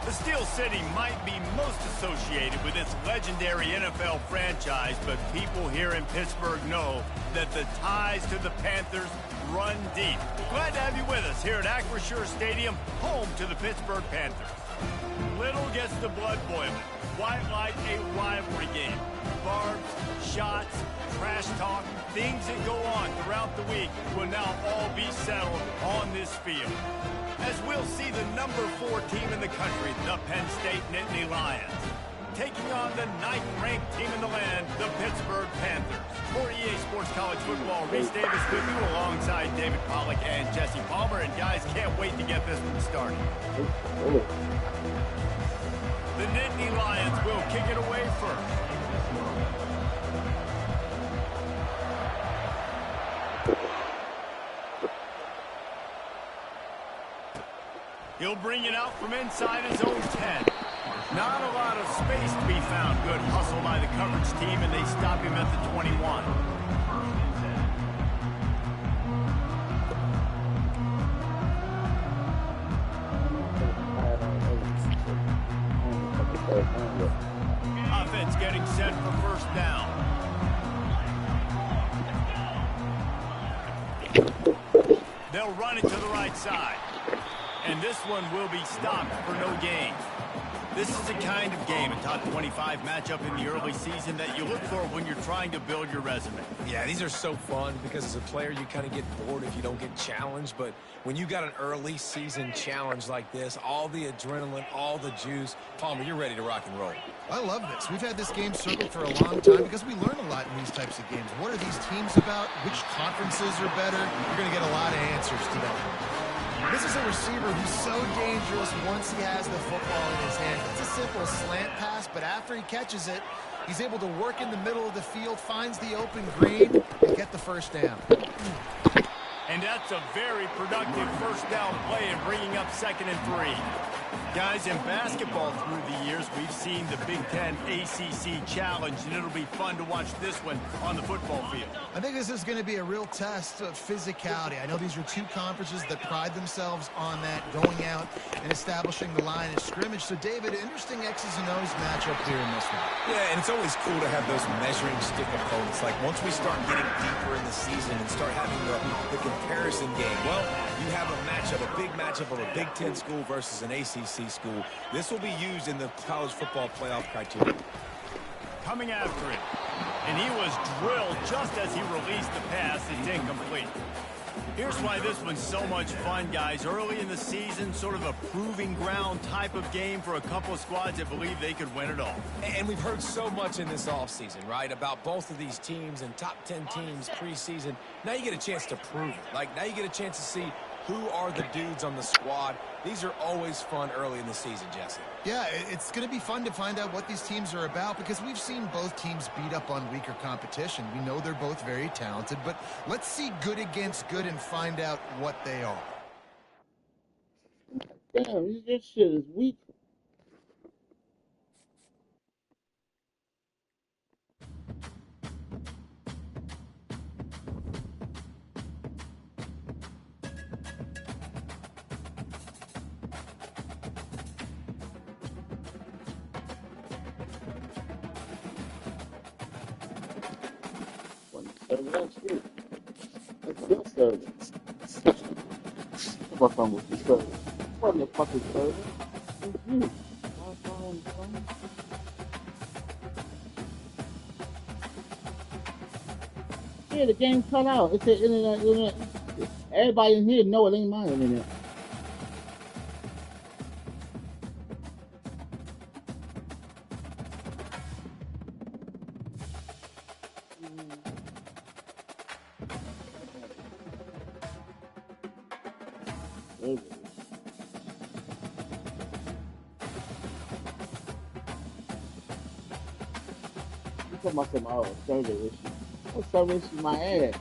The Steel City might be most associated with its legendary NFL franchise, but people here in Pittsburgh know that the ties to the Panthers run deep. Glad to have you with us here at Acrisure Stadium, home to the Pittsburgh Panthers. Little gets the blood boiling. Quite like a rivalry game. Barbs, shots, trash talk, things that go on throughout the week will now all be settled on this field. As we'll see the number 4 team in the country, the Penn State Nittany Lions, taking on the 9th-ranked team in the land, the Pittsburgh Panthers. For EA Sports College Football, Reese Davis with you alongside David Pollack and Jesse Palmer. And guys, can't wait to get this one started. The Nittany Lions will kick it away first. He'll bring it out from inside his own 10. Not a lot of space to be found. Good hustle by the coverage team, and they stop him at the 21. Offense getting set for first down. They'll run it to the right side. And this one will be stopped for no gain. This is the kind of game, a top 25 matchup in the early season, that you look for when you're trying to build your resume. Yeah, these are so fun because as a player, you kind of get bored if you don't get challenged. But when you got an early season challenge like this, all the adrenaline, all the juice, Palmer, you're ready to rock and roll. I love this. We've had this game circled for a long time because we learn a lot in these types of games. What are these teams about? Which conferences are better? You're going to get a lot of answers today. This is a receiver who's so dangerous once he has the football in his hand. It's a simple slant pass, but after he catches it, he's able to work in the middle of the field, finds the open green, and get the first down. And that's a very productive first down play and bringing up 2nd and 3. Guys, in basketball through the years, we've seen the Big Ten ACC Challenge, and it'll be fun to watch this one on the football field. I think this is going to be a real test of physicality. I know these are two conferences that pride themselves on that, going out and establishing the line of scrimmage. So, David, interesting X's and O's matchup here in this one. Yeah, and it's always cool to have those measuring stick opponents. Like, once we start getting deeper in the season and start having the comparison game, well, you have a matchup, a big matchup of a Big Ten school versus an ACC school. This will be used in the college football playoff criteria. Coming after it. And he was drilled just as he released the pass. It's incomplete. Here's why this one's so much fun, guys. Early in the season, sort of a proving ground type of game for a couple of squads that believe they could win it all. And we've heard so much in this offseason, right, about both of these teams and top 10 teams preseason. Now you get a chance to prove it. Like, now you get a chance to see who are the dudes on the squad. These are always fun early in the season, Jesse. Yeah, it's going to be fun to find out what these teams are about because we've seen both teams beat up on weaker competition. We know they're both very talented, but let's see good against good and find out what they are. Damn, this shit is weak. That's it. That's your service. What's wrong with your service? What the fuck is service? It's you. Yeah, the game cut out. It said internet. Everybody in here know it ain't my internet. Must have my server issue. What server issue? My ass.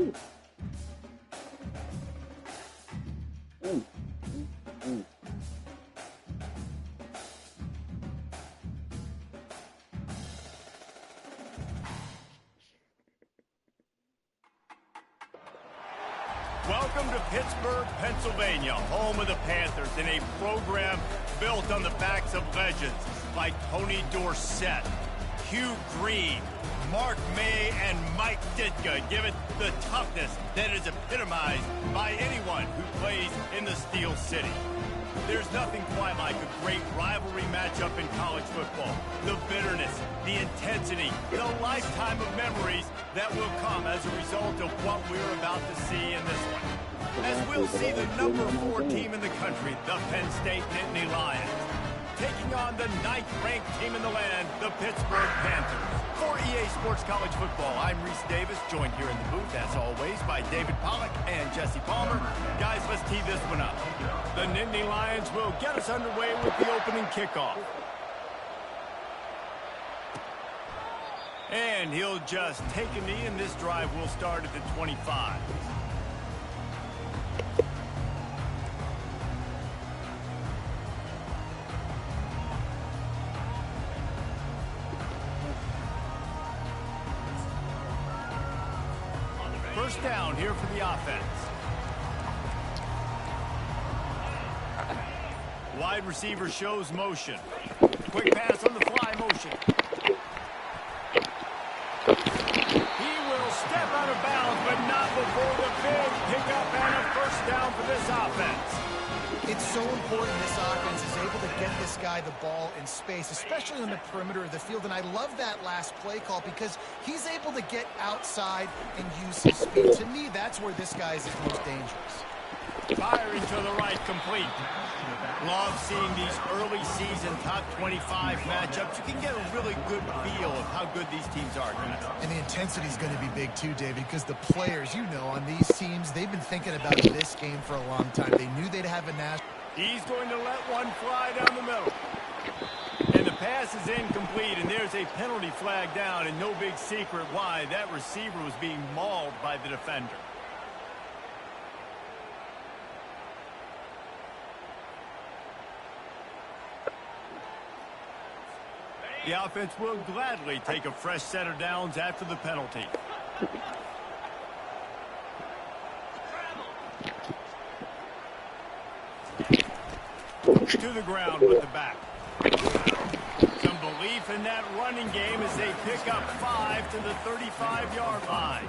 shoot. Welcome to Pittsburgh, Pennsylvania, home of the Panthers, in a program built on the backs of legends like Tony Dorsett, Hugh Green, Mark May, and Mike Ditka. Give it the toughness that is epitomized by anyone who plays in the Steel City. There's nothing quite like a great rivalry matchup in college football. The bitterness, the intensity, the lifetime of memories that will come as a result of what we're about to see in this one. As we'll see the number 4 team in the country, the Penn State Nittany Lions, taking on the 9th-ranked team in the land, the Pittsburgh Panthers. For EA Sports College Football, I'm Reese Davis, joined here in the booth, as always, by David Pollack and Jesse Palmer. Guys, let's tee this one up. The Nittany Lions will get us underway with the opening kickoff. And he'll just take a knee, and this drive will start at the 25. First down here for the offense. Wide receiver shows motion. Quick pass on the fly motion. He will step out of bounds, but not before the big pickup and a first down for this offense. It's so important this offense is able to get this guy the ball in space, especially on the perimeter of the field. And I love that last play call because he's able to get outside and use his speed. To me, that's where this guy is his most dangerous. Firing to the right, complete. Love seeing these early season top 25 matchups. You can get a really good feel of how good these teams are, guys. And the intensity is going to be big too, David, because the players, you know, on these teams, they've been thinking about this game for a long time. They knew they'd have a national. He's going to let one fly down the middle. And the pass is incomplete, and there's a penalty flag down, and no big secret why. That receiver was being mauled by the defender. The offense will gladly take a fresh set of downs after the penalty. To the ground with the back. Some belief in that running game as they pick up 5 to the 35-yard line.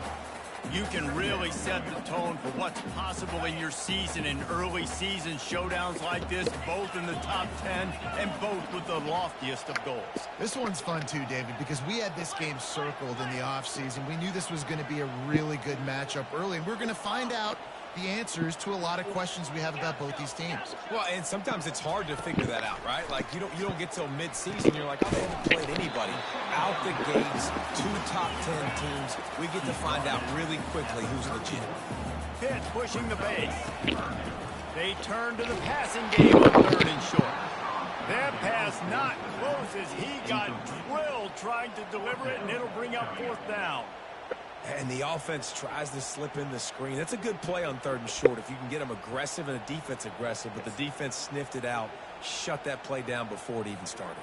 You can really set the tone for what's possible in your season in early season showdowns like this, both in the top 10 and both with the loftiest of goals. This one's fun too, David, because we had this game circled in the offseason. We knew this was going to be a really good matchup early, and we're going to find out the answers to a lot of questions we have about both these teams. Well, and sometimes it's hard to figure that out, right? Like, you don't get till mid-season. You're like, oh, they haven't played anybody. Out the gates, 2 top 10 teams. We get to find out really quickly who's legit. Pitt pushing the base. They turn to the passing game on 3rd and short. That pass not close as he got drilled trying to deliver it, and it'll bring up 4th down. And the offense tries to slip in the screen. That's a good play on 3rd and short if you can get them aggressive and the defense aggressive. But the defense sniffed it out, shut that play down before it even started.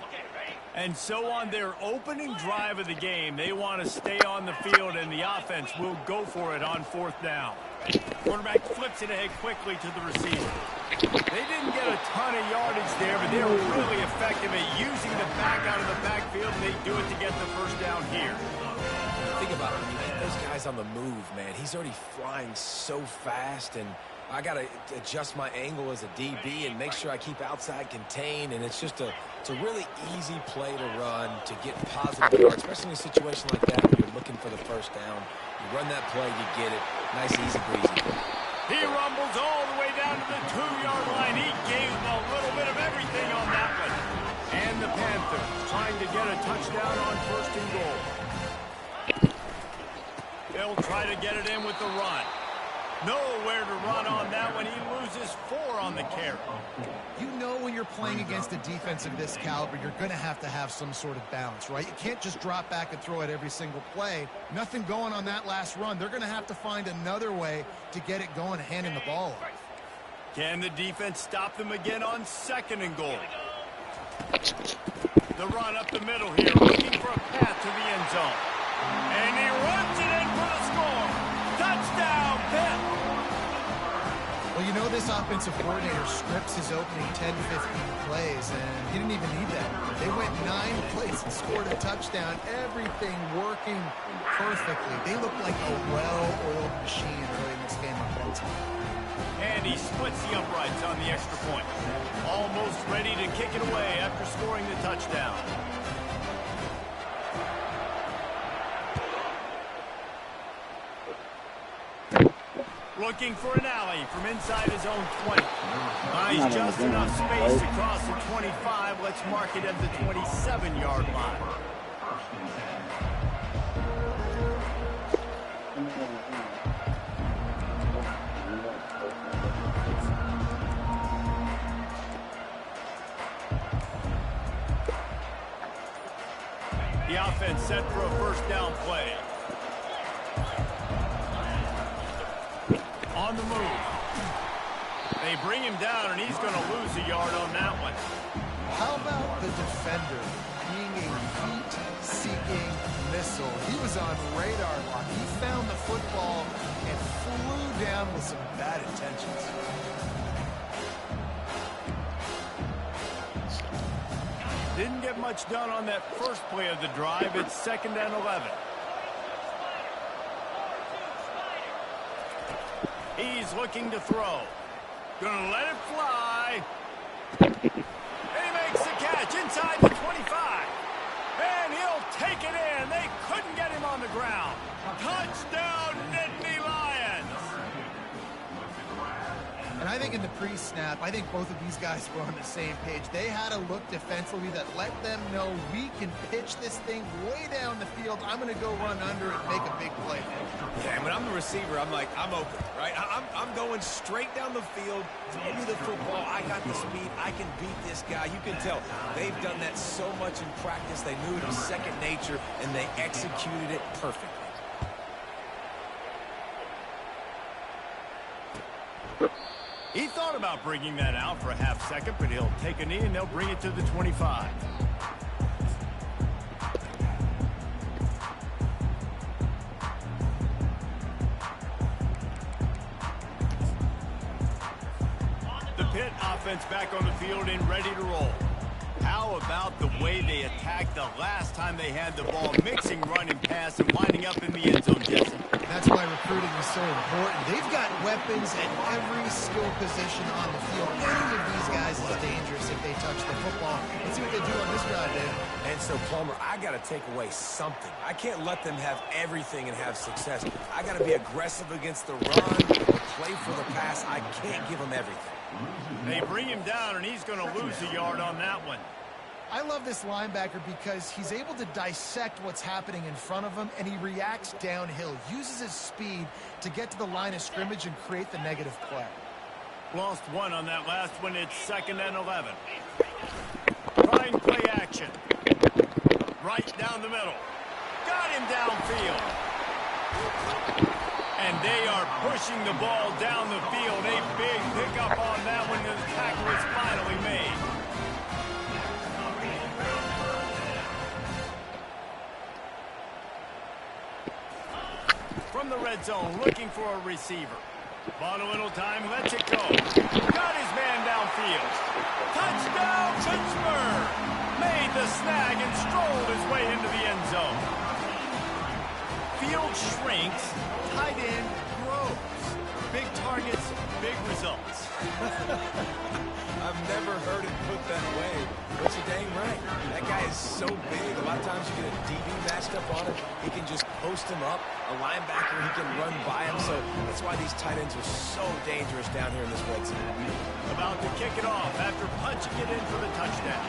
And so on their opening drive of the game, they want to stay on the field, and the offense will go for it on 4th down. Quarterback flips it ahead quickly to the receiver. They didn't get a ton of yardage there, but they were really effective at using the back out of the backfield, and they do it to get the first down here. Think about it. Those guys on the move, man. He's already flying so fast, and I got to adjust my angle as a DB and make sure I keep outside contained, and it's a really easy play to run to get positive yards, especially in a situation like that where you're looking for the first down. You run that play, you get it. Nice, easy breezy. He rumbles all the way down to the 2-yard line. He gave a little bit of everything on that one. And the Panthers trying to get a touchdown on 1st and goal. They'll try to get it in with the run. Nowhere to run on that one. He loses 4 on the carry. You know when you're playing against a defense of this caliber, you're going to have some sort of balance, right? You can't just drop back and throw it every single play. Nothing going on that last run. They're going to have to find another way to get it going, handing the ball off. Can the defense stop them again on 2nd and goal? The run up the middle here, looking for a path to the end zone. And he runs it in for the score. Touchdown, Pitt! Well, you know this offensive coordinator scripts his opening 10, 15 plays, and he didn't even need that. They went 9 plays and scored a touchdown. Everything working perfectly. They look like a well-oiled machine early in this game offensively. And he splits the uprights on the extra point. Almost ready to kick it away after scoring the touchdown. Looking for an alley from inside his own 20. Nice, just enough space to cross the 25. Let's mark it at the 27-yard line. The offense set for a 1st down play. On the move. They bring him down, and he's going to lose a yard on that one. How about the defender being a heat-seeking missile? He was on radar lock. He found the football and flew down with some bad intentions. Didn't get much done on that first play of the drive. It's 2nd and 11. He's looking to throw. Gonna let it fly. And he makes the catch inside the 25. And he'll take it in. They couldn't get him on the ground. Touchdown, Nittany Lions. And I think in the pre-snap, I think both of these guys were on the same page. They had a look defensively that let them know we can pitch this thing way down the field. I'm going to go run under and make a big play. Yeah, and when I'm the receiver, I'm like, I'm open, right? I'm going straight down the field. Throw me the football. I got the speed. I can beat this guy. You can tell they've done that so much in practice. They knew it was second nature, and they executed it perfectly. He thought about bringing that out for a half second, but he'll take a knee and they'll bring it to the 25. The Pitt offense back on the field and ready to roll. How about the way they attacked the last time they had the ball, mixing run and pass and winding up in the end zone, Jesse? That's why recruiting is so important. They've got weapons at every skill position on the field. Any of these guys is dangerous if they touch the football. Let's see what they do on this drive, Dave. And so, Plummer, I got to take away something. I can't let them have everything and have success. I got to be aggressive against the run, play for the pass. I can't give them everything. They bring him down, and he's going to lose a yard on that one. I love this linebacker because he's able to dissect what's happening in front of him, and he reacts downhill, uses his speed to get to the line of scrimmage and create the negative play. Lost one on that last one. It's 2nd and 11. Trying play action. Right down the middle. Got him downfield. And they are pushing the ball down the field. A big pickup on that one. The tackle is finally made. From the red zone, looking for a receiver. Bought a little time, lets it go. Got his man downfield. Touchdown, Pittsburgh! Made the snag and strolled his way into the end zone. Field shrinks, tight end grows. Big targets, big results. I've never heard it put that way, but you're dang right. That guy is so big. A lot of times you get a DB matched up on him. He can just post him up. A linebacker, he can run by him. So that's why these tight ends are so dangerous down here in this red zone. About to kick it off after punching it in for the touchdown.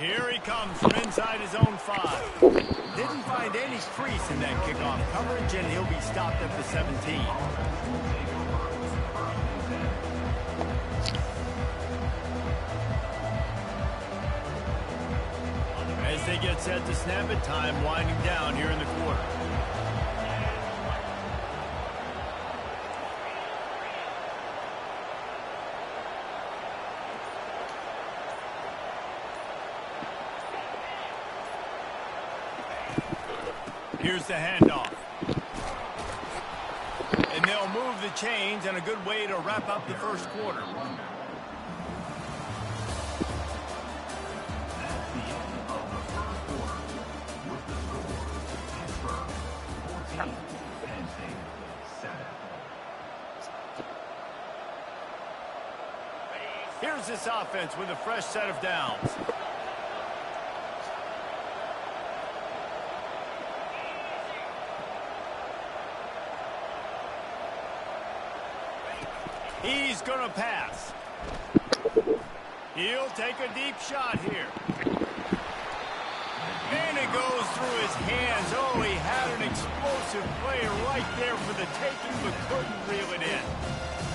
Here he comes from inside his own 5. Didn't find any crease in that kickoff coverage, and he'll be stopped at the 17. As they get set to snap it, time winding down here in the quarter. Here's the handoff. And they'll move the chains, and a good way to wrap up the first quarter. Here's this offense with a fresh set of downs. He's going to pass. He'll take a deep shot here. And it goes through his hands. Oh, he had an explosive play right there for the taking, but couldn't reel it in.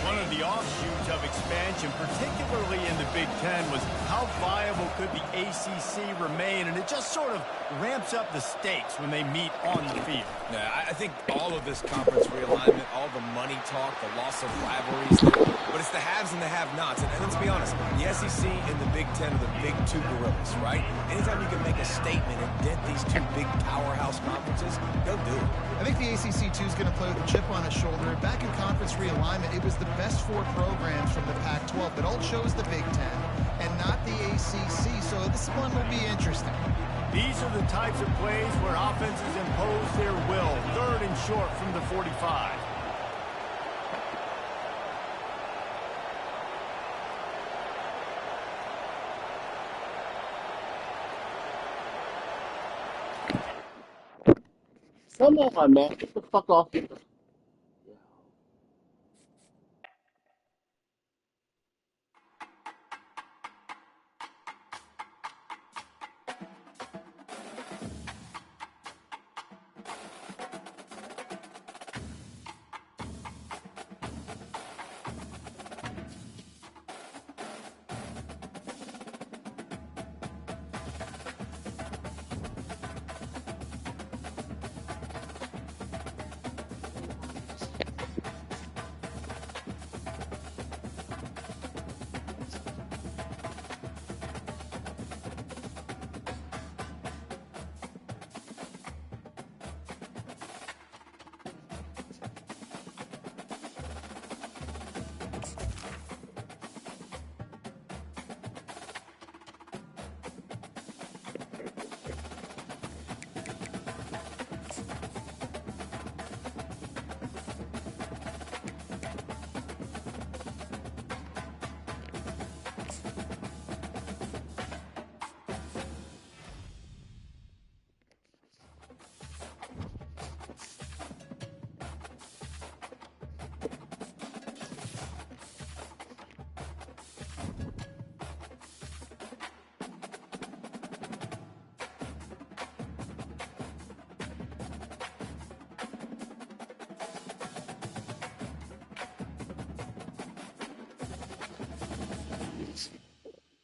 One of the offshoots of expansion, particularly in the Big Ten, was how viable could the ACC remain, and it just sort of ramps up the stakes when they meet on the field. Yeah, I think all of this conference realignment, all the money talk, the loss of rivalries, but it's the haves and the have-nots. And let's be honest, the SEC and the Big Ten are the big two gorillas, right? Anytime you can make a statement and dent these two big powerhouse conferences, they'll do it. I think the ACC, too, is going to play with a chip on its shoulder. Back in conference realignment, it was the best 4 programs from the Pac-12 that all chose the Big Ten and not the ACC, so this one will be interesting. These are the types of plays where offenses impose their will. 3rd and short from the 45. Come on, man. Get the fuck off.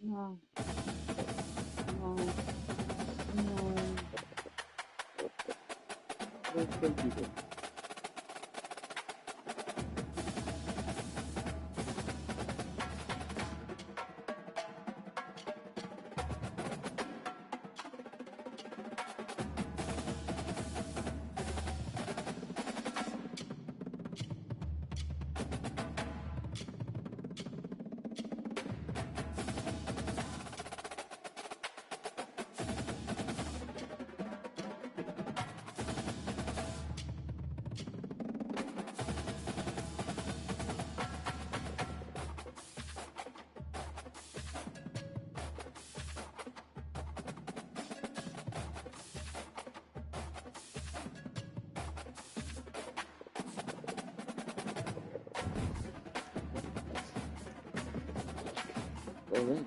No. No. No. Let's go do this. All right.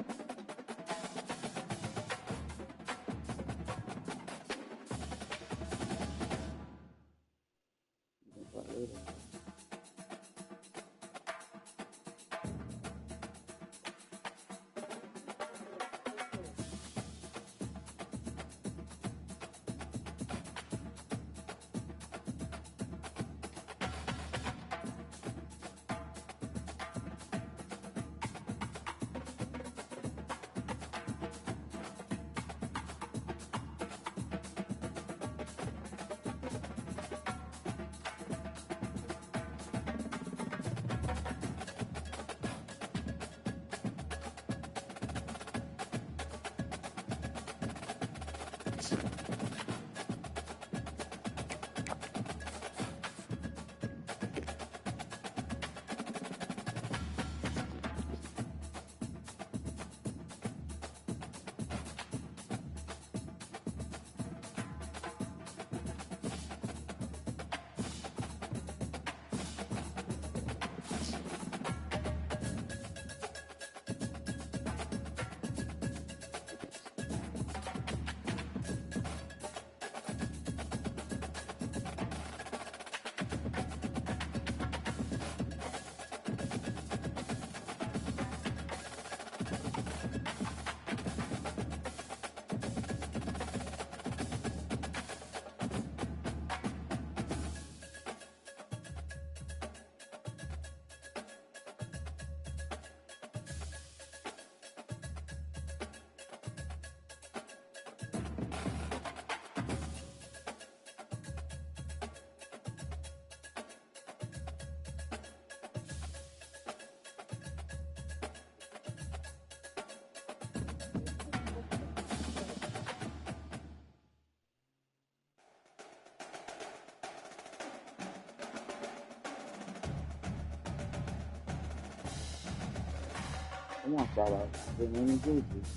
I want shout out. Didn't even do this.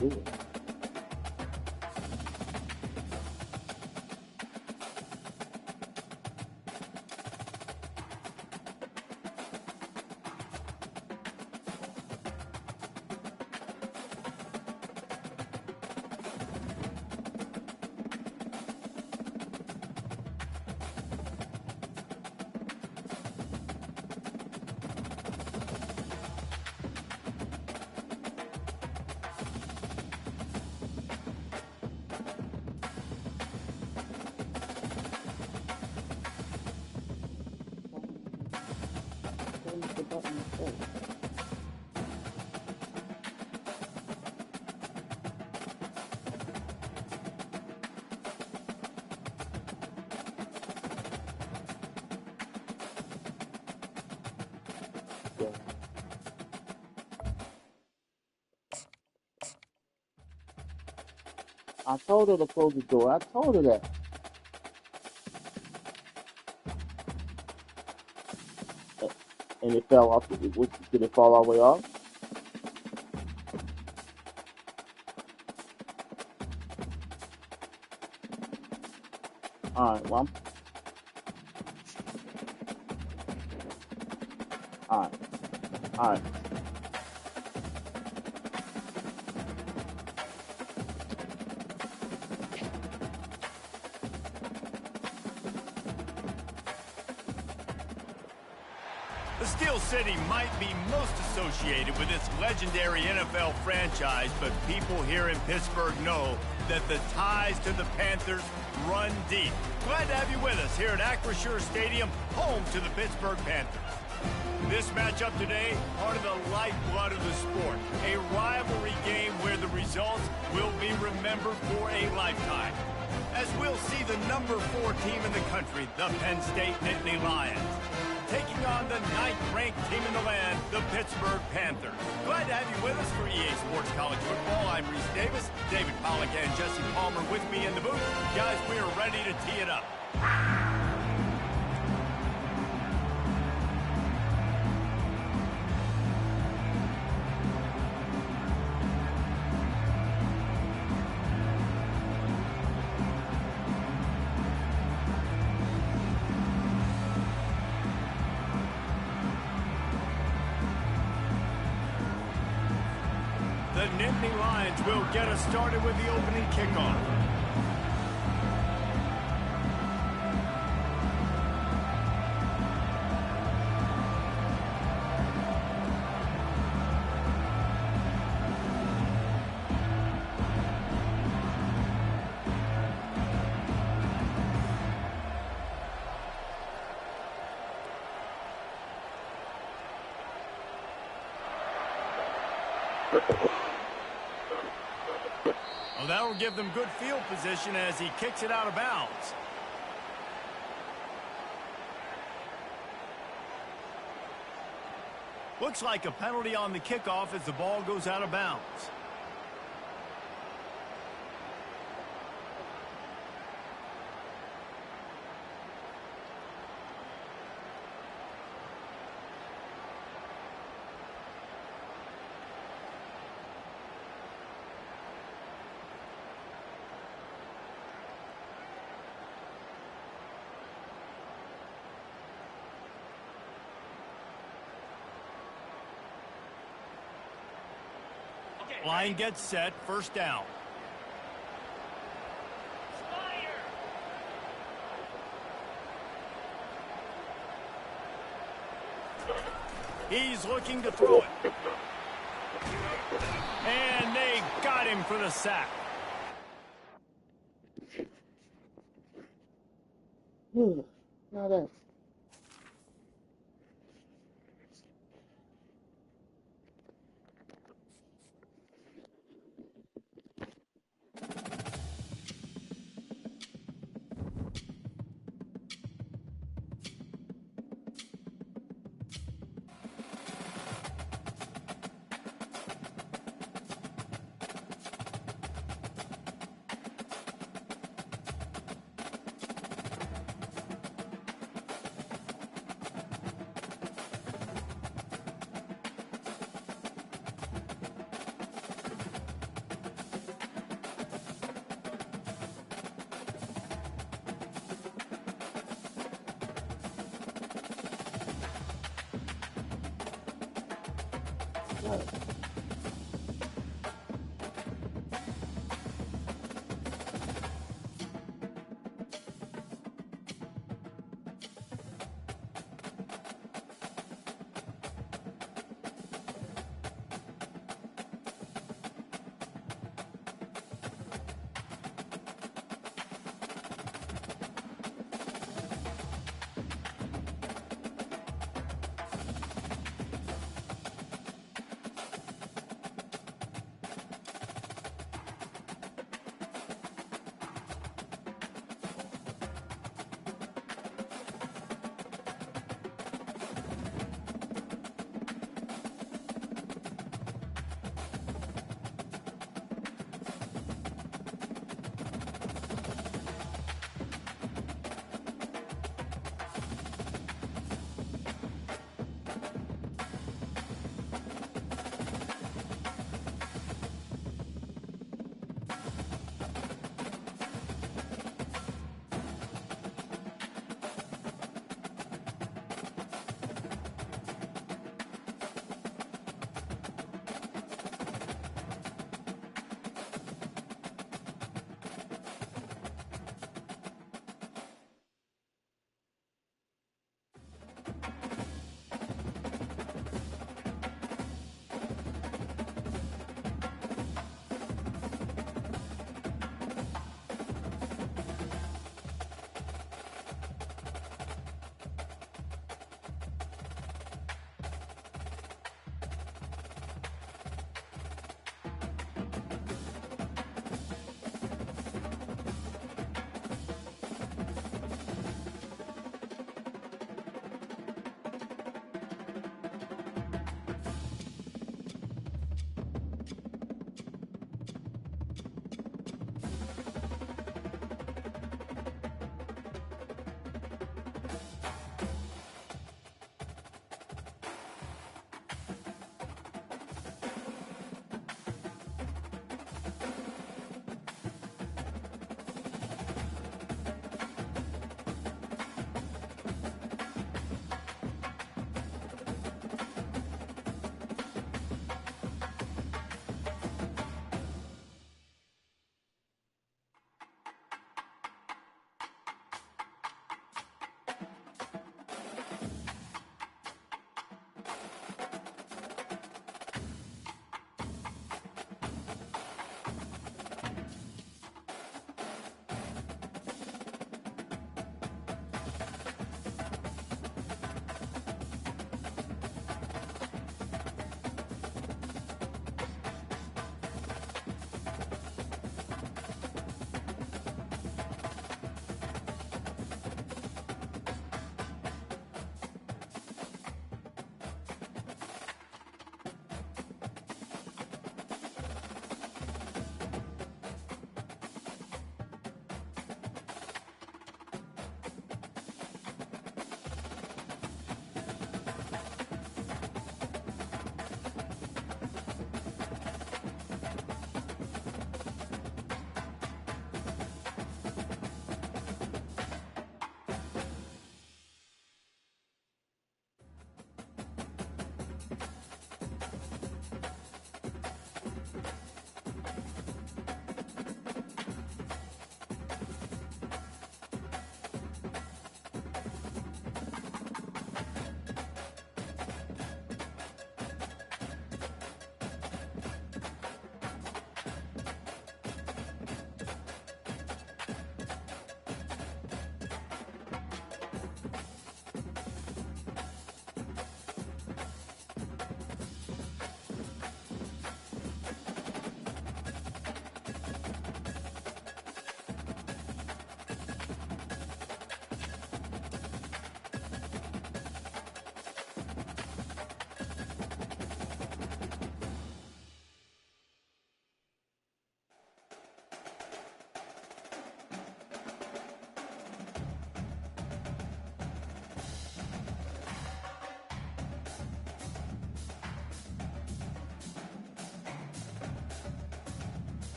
Good. The button is full. I told her to close the door. I told her that. And it fell off. Did it fall all the way off? All right. Well, all right. All right. The Steel City might be most associated with its legendary NFL franchise, but people here in Pittsburgh know that the ties to the Panthers run deep. Glad to have you with us here at Acrisure Stadium, home to the Pittsburgh Panthers. This matchup today, part of the lifeblood of the sport. A rivalry game where the results will be remembered for a lifetime. As we'll see the number 4 team in the country, the Penn State Nittany Lions, taking on the 9th-ranked team in the land, the Pittsburgh Panthers. Glad to have you with us for EA Sports College Football. I'm Reese Davis, David Pollack and Jesse Palmer with me in the booth. Guys, we are ready to tee it up. The Nittany Lions will get us started with the opening kickoff. Well, that'll give them good field position as he kicks it out of bounds. Looks like a penalty on the kickoff as the ball goes out of bounds. Line gets set, first down. He's looking to throw it. And they got him for the sack. Now that. Right.